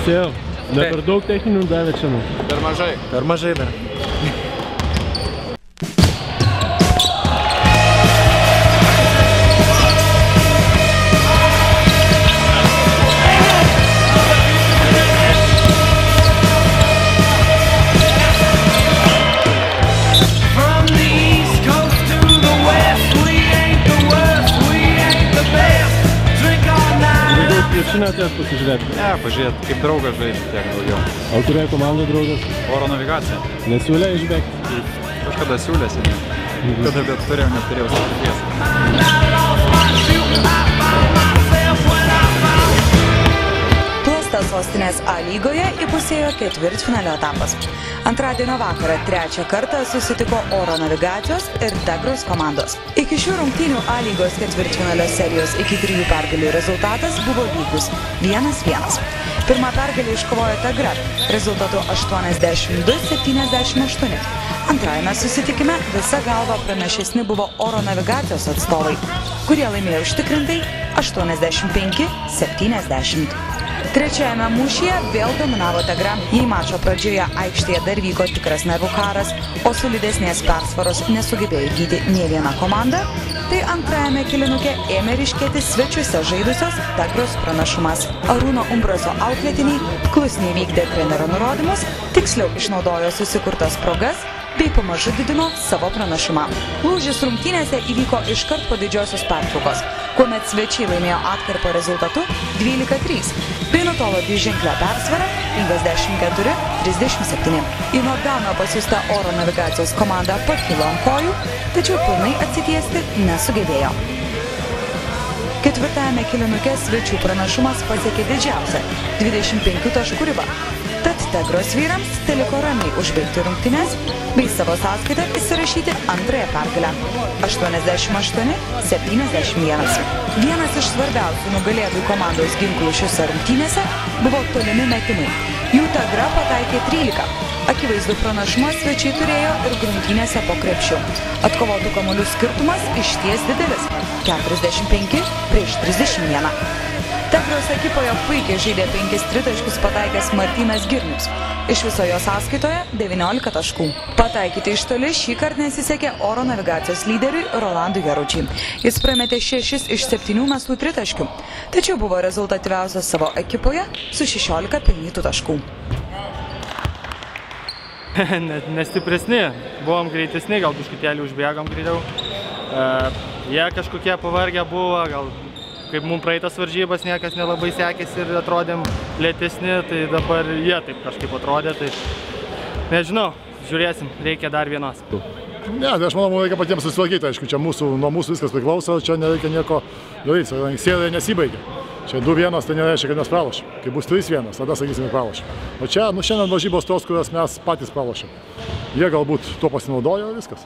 Teisėjau, ne per daug techninių davė čia. Per mažai. Per mažai dar. Krepšinio atėjęs pasižiūrėti? Ne, pažiūrėt, kaip draugas žaidžia tiek daugiau. O kurioje komandai draugas? Oro navigacija. Nesiūlė išbėgti? Kažkada siūlėsi, ne? Kada bet neturėjau sutarties. Sostinės A lygoje įpusėjo ketvirtfinalio etapas. Antradienio vakarą trečią kartą susitiko Oro navigacijos ir Tegros komandos. Iki šių rungtynių A lygos ketvirtfinalio serijos iki 3 pergalių rezultatas buvo lygus 1-1. Pirmą pergalę iškovojo Tegra rezultatu 82-78. Antrajame susitikime visa galva pranašesni buvo Oro navigacijos atstovai, kurie laimėjo užtikrintai 85-70. Trečiajame mūšyje vėl dominavo Tegra. Jei mačo pradžioje aikštėje dar vyko tikras nervų karas, o solidesnės persvaros nesugebėjo įgyti nė viena komanda, tai antrajame kėlinuke ėmė ryškėti svečiuose žaidusios Tegros pranašumas. Arūno Umbraso auklėtiniai klusniai vykdė trenerio nurodymus, tiksliau išnaudojo susikurtas progas bei pamažu didino savo pranašumą. Lūžis rungtynėse įvyko iškart po didžiosios pertraukos, kuomet svečiai laimėjo atkarpo rezultatu 12-3, bei nutolo dviženklę persvarą 54-37. Į nokdauną pasiųsta Oro navigacijos komanda pakilo ant kojų, tačiau pilnai atsitiesti nesugebėjo. Ketvirtajame kėlinuke svečių pranašumas pasiekė didžiausią 25 taškų ribą. Tad Tegros vyrams teliko ramiai užbaigti rungtynes bei savo sąskaitą įsirašyti antrąją pergalę 88-71. Vienas iš svarbiausių nugalėtojų komandos ginklų šiose rungtynėse buvo tolimi metimai. Jų Tegra pataikė 13. Akivaizdu pranašumą svečiai turėjo ir rungtynėse po krepšiu. Atkovotų kamuolių skirtumas išties didelis – 45-31. Tegros ekipoje puikiai žaidė 5 tritaškius pataikęs Martynas Girnius. Iš viso jo sąskaitoje 19 taškų. Pataikyti iš toli šį kartą nesisekė Oro navigacijos lyderiui Rolandui Jaručiui. Jis prametė 6 iš 7 mestų tritaškių, tačiau buvo rezultatyviausias savo ekipoje su 16 pelnytų taškų. Nestipresni, buvom greitesni, gal biškutėlį užbėgom greičiau. Jie kažkokie pavargę buvo, gal kaip mums praeitas varžybas niekas nelabai sekėsi ir atrodėm lėtesni, tai dabar jie taip kažkaip atrodė, tai nežinau, žiūrėsim, reikia dar vienos. Ne, tai aš manau, mums reikia patiems susitvarkyti, aišku, čia nuo mūsų viskas priklauso, čia nereikia nieko daryti, serija nesibaigė. Čia 2-1 tai nereiškia, kad mes pralošėm. Kai bus 3-1, tada sakysime pralošėm. O čia, šiandien varžybos tos, kurias mes patys pralošėm. Jie galbūt tuo pasinaudojo ir viskas.